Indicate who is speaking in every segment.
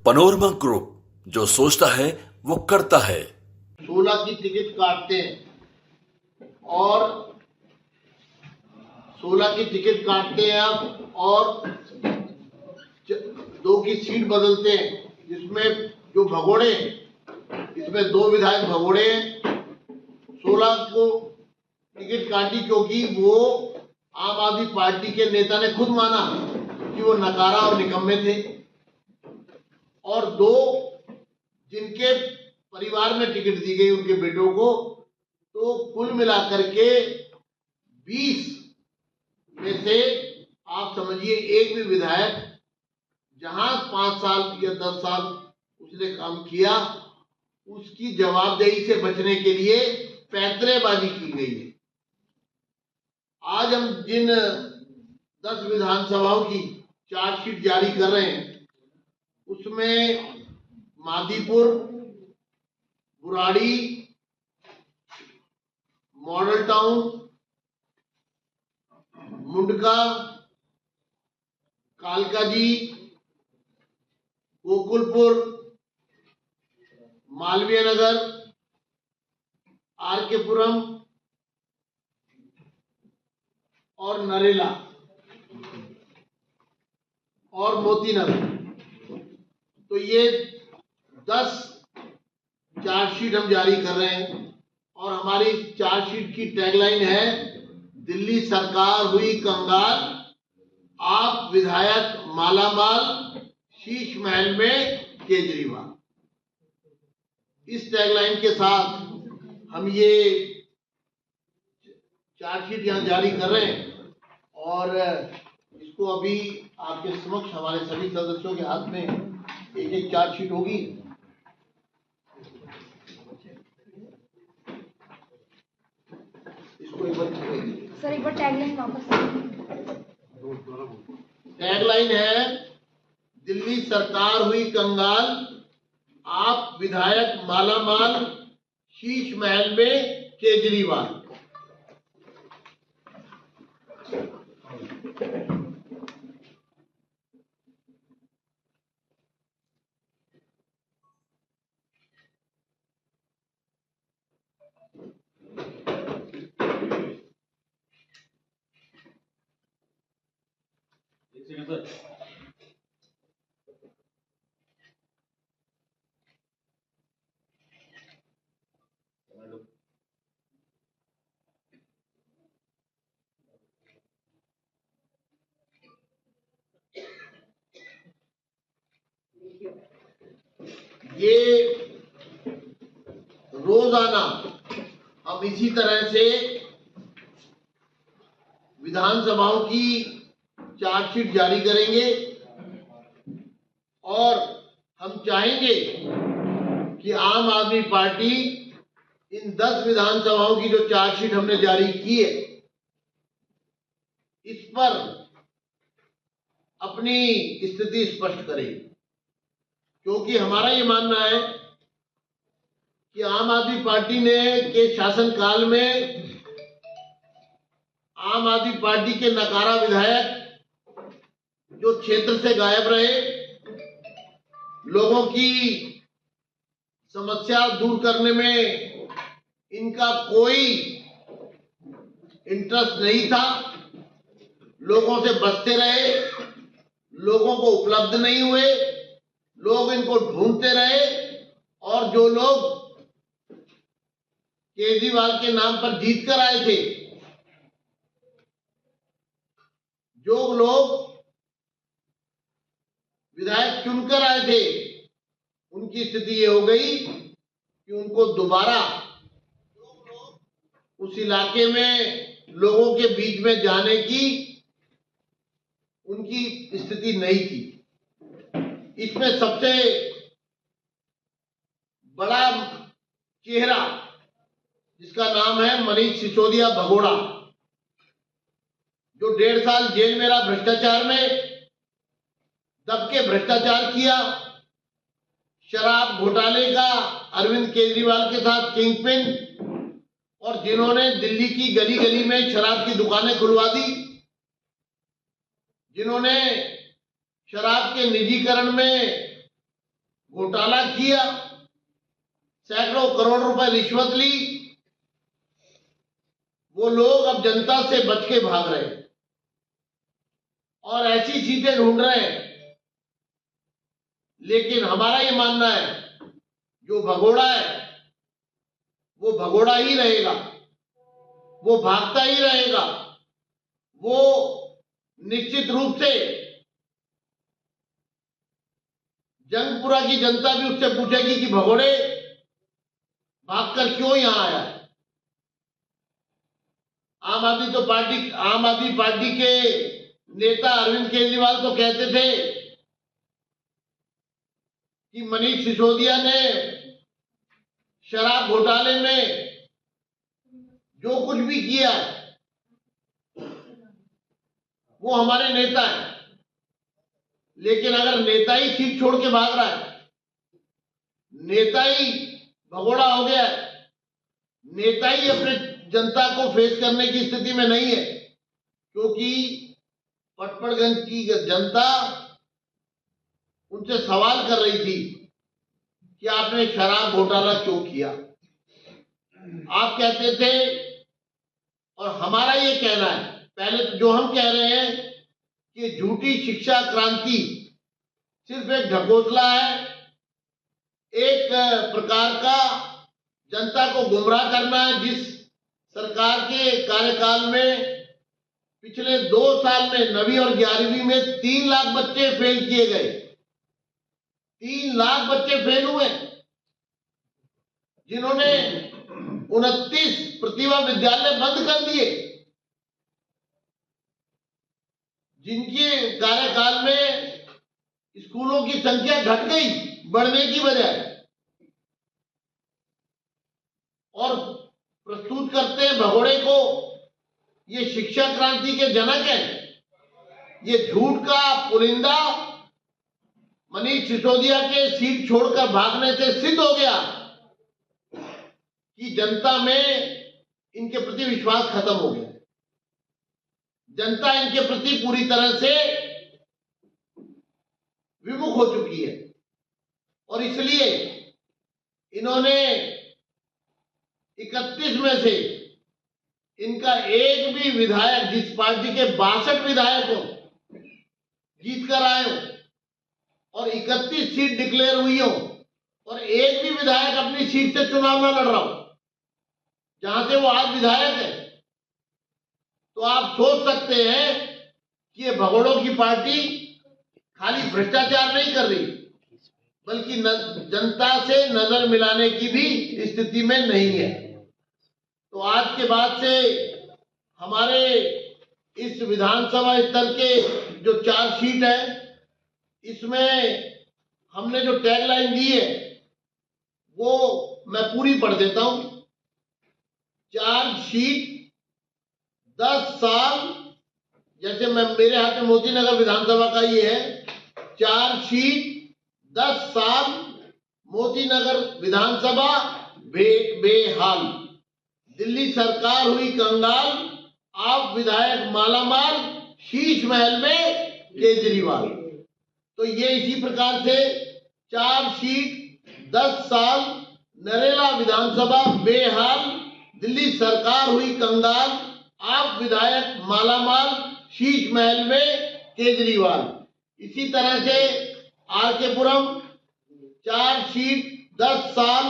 Speaker 1: Panorama group, जो सोचता है वो करता है।
Speaker 2: 16 की टिकट काटते हैं और 16 की टिकट काटते हैं आप और 2 की सीट बदलते हैं, जिसमें जो भगोड़े, इसमें 2 विधायक भगोड़े हैं। 16 को टिकट काटी क्योंकि वो आम आदमी पार्टी के नेता ने खुद माना कि वो नकारा और निकम्मे थे, और 2 जिनके परिवार में टिकट दी गई उनके बेटों को, तो कुल मिलाकर के 20 में से आप समझिए एक भी विधायक जहां 5 साल या 10 साल उसने काम किया, उसकी जवाबदेही से बचने के लिए पैंतरेबाजी की गई है। आज हम जिन 10 विधानसभाओं की चार्जशीट जारी कर रहे हैं, उसमें मादीपुर, बुराड़ी, मॉडल टाउन, मुंडका, कालकाजी, गोकुलपुर, मालवीय नगर, आर के पुरम और नरेला और मोती नगर, तो ये 10 चार्जशीट हम जारी कर रहे हैं। और हमारी चार्जशीट की टैगलाइन है, दिल्ली सरकार हुई कंगाल, आप विधायक मालामाल, शीश महल में केजरीवाल। इस टैगलाइन के साथ हम ये चार्जशीट यहाँ जारी कर रहे हैं और इसको अभी आपके समक्ष हमारे सभी सदस्यों के हाथ में एक चार्जशीट होगी। इसको एक बार
Speaker 3: सर, एक बार टैगलाइन वापस।
Speaker 2: टैगलाइन है, दिल्ली सरकार हुई कंगाल, आप विधायक मालामाल, शीश महल में केजरीवाल। ये रोजाना हम इसी तरह से विधानसभाओं की चार्जशीट जारी करेंगे और हम चाहेंगे कि आम आदमी पार्टी इन 10 विधानसभाओं की जो चार्जशीट हमने जारी की है, इस पर अपनी स्थिति स्पष्ट करे, क्योंकि हमारा ये मानना है कि आम आदमी पार्टी ने के शासनकाल में आम आदमी पार्टी के नकारा विधायक जो क्षेत्र से गायब रहे, लोगों की समस्या दूर करने में इनका कोई इंटरेस्ट नहीं था, लोगों से बचते रहे, लोगों को उपलब्ध नहीं हुए, लोग इनको ढूंढते रहे, और जो लोग केजरीवाल के नाम पर जीत कर आए थे, जो लोग विधायक चुनकर आए थे, उनकी स्थिति ये हो गई कि उनको दोबारा उस इलाके में लोगों के बीच में जाने की उनकी स्थिति नहीं थी। इसमें सबसे बड़ा चेहरा, जिसका नाम है मनीष सिसोदिया भगोड़ा, जो 1.5 साल जेल में रहा भ्रष्टाचार में, दब के भ्रष्टाचार किया, शराब घोटाले का अरविंद केजरीवाल के साथ किंगपिन, और जिन्होंने दिल्ली की गली गली में शराब की दुकानें खुलवा दी, जिन्होंने शराब के निजीकरण में घोटाला किया, सैकड़ों करोड़ रुपए रिश्वत ली, वो लोग अब जनता से बच के भाग रहे हैं और ऐसी सीटें ढूंढ रहे हैं। लेकिन हमारा ये मानना है, जो भगोड़ा है वो भगोड़ा ही रहेगा, वो भागता ही रहेगा। वो निश्चित रूप से जंगपुरा की जनता भी उससे पूछेगी कि भगोड़े भागकर क्यों यहां आया है। आम आदमी पार्टी के नेता अरविंद केजरीवाल तो कहते थे कि मनीष सिसोदिया ने शराब घोटाले में जो कुछ भी किया वो हमारे नेता है। लेकिन अगर नेता ही सीट छोड़ के भाग रहा है, नेता ही भगोड़ा हो गया है, नेता ही अपने जनता को फेस करने की स्थिति में नहीं है, क्योंकि पटपड़गंज की जनता उनसे सवाल कर रही थी कि आपने शराब घोटाला क्यों किया। आप कहते थे, और हमारा ये कहना है, पहले तो जो हम कह रहे हैं कि झूठी शिक्षा क्रांति सिर्फ एक ढकोसला है, एक प्रकार का जनता को गुमराह करना है। जिस सरकार के कार्यकाल में पिछले 2 साल में 9वीं और 11वीं में 3 लाख बच्चे फेल किए गए, 3 लाख बच्चे फेल हुए, जिन्होंने 29 प्रतिभा विद्यालय बंद कर दिए, जिनके कार्यकाल में स्कूलों की संख्या घट गई बढ़ने की बजाय, और प्रस्तुत करते हैं भगोड़े को ये शिक्षा क्रांति के जनक हैं। ये झूठ का पुलिंदा मनीष सिसोदिया के सीट छोड़कर भागने से सिद्ध हो गया कि जनता में इनके प्रति विश्वास खत्म हो गया। जनता इनके प्रति पूरी तरह से विमुख हो चुकी है, और इसलिए इन्होंने 31 में से इनका एक भी विधायक, जिस पार्टी के 62 विधायकों जीत कर आए हो और 31 सीट डिक्लेयर हुई हो, और एक भी विधायक अपनी सीट से चुनाव न लड़ रहा हो जहां से वो आज विधायक है, तो आप सोच सकते हैं कि ये भगोड़ों की पार्टी खाली भ्रष्टाचार नहीं कर रही, बल्कि जनता से नजर मिलाने की भी स्थिति में नहीं है। तो आज के बाद से हमारे इस विधानसभा स्तर के जो 4 सीट है, इसमें हमने जो टैगलाइन दी है वो मैं पूरी पढ़ देता हूं। 4 सीट 10 साल, जैसे मेरे हाथ में मोती नगर विधानसभा का ये है, 4 सीट 10 साल मोती नगर विधानसभा बेहाल, दिल्ली सरकार हुई कंगाल, आप विधायक मालामाल, शीश महल में केजरीवाल। तो ये इसी प्रकार से 4 सीट 10 साल, नरेला विधानसभा बेहाल, दिल्ली सरकार हुई कंगाल, आप विधायक मालामाल, शीश महल में केजरीवाल। इसी तरह से आरकेपुरम 4 सीट 10 साल,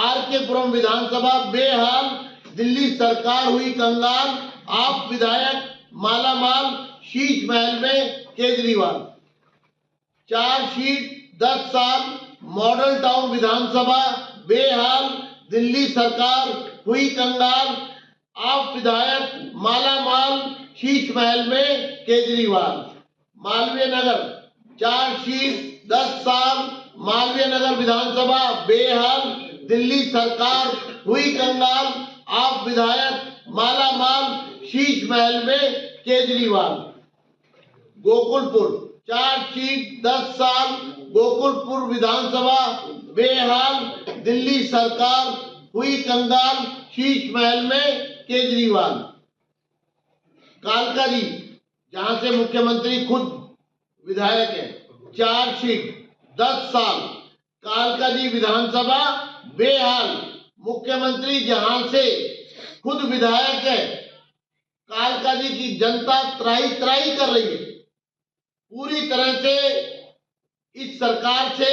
Speaker 2: आरकेपुरम विधानसभा बेहाल, दिल्ली सरकार हुई कंगाल, आप विधायक मालामाल, शीश महल में केजरीवाल। 4 सीट 10 साल, मॉडल टाउन विधानसभा बेहाल, दिल्ली सरकार हुई कंगाल, आप विधायक मालामाल, शीश महल में केजरीवाल। मालवीय नगर 4 सीट 10 साल, मालवीय नगर विधानसभा बेहाल, दिल्ली सरकार हुई कंगाल, आप विधायक मालामाल, शीश महल में केजरीवाल। गोकुलपुर 4 सीट 10 साल, गोकुलपुर विधानसभा बेहाल, दिल्ली सरकार हुई कंगाल, शीश महल में केजरीवाल। कालकाजी, जहां से मुख्यमंत्री खुद विधायक है, 4 सीट 10 साल, कालकाजी विधानसभा बेहाल। मुख्यमंत्री जहां से खुद विधायक है, कालकाजी की जनता त्राही त्राही कर रही है। पूरी तरह से इस सरकार से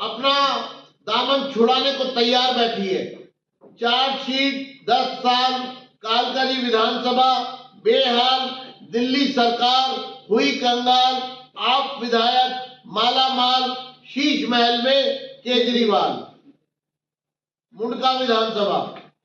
Speaker 2: अपना दामन छुड़ाने को तैयार बैठी है। चार्जशीट 10 साल, कालकाजी विधानसभा बेहाल, दिल्ली सरकार हुई कंगाल, आप विधायक माला माल, शीश महल में केजरीवाल। मुंडका विधानसभा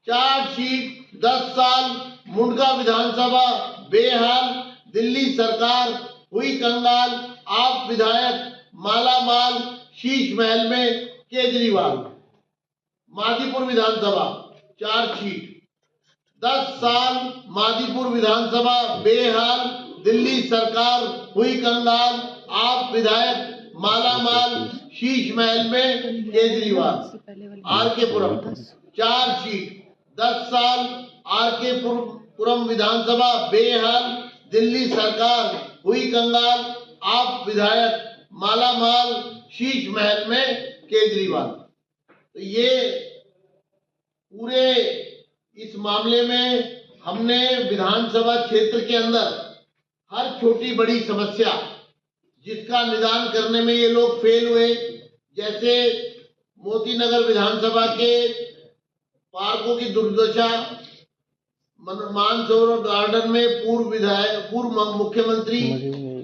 Speaker 2: चार्जशीट 10 साल, मुंडका विधानसभा बेहाल, दिल्ली सरकार हुई कंगाल, आप विधायक माला माल, शीश महल में केजरीवाल। मादीपुर विधानसभा चार्जशीट 10 साल, मादीपुर विधानसभा बेहाल, दिल्ली सरकार हुई कंगाल, आप विधायक माला माल, शीश महल में Kejriwal. Are K Puram chargesheet 10 साल, आर के पुरम विधानसभा बेहाल, दिल्ली सरकार हुई कंगाल, आप विधायक माला माल, शीश महल में केजरीवाल। तो ये पूरे इस मामले में हमने विधानसभा क्षेत्र के अंदर हर छोटी बड़ी समस्या जिसका निदान करने में ये लोग फेल हुए, जैसे मोती नगर विधानसभा के पार्कों की दुर्दशा, मानसरोवर गार्डन में पूर्व मुख्यमंत्री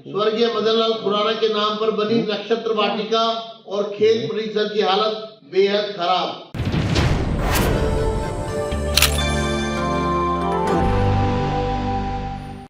Speaker 2: स्वर्गीय मदन लाल खुराना के नाम पर बनी नक्षत्र वाटिका और खेल परिसर की हालत बेहद खराब।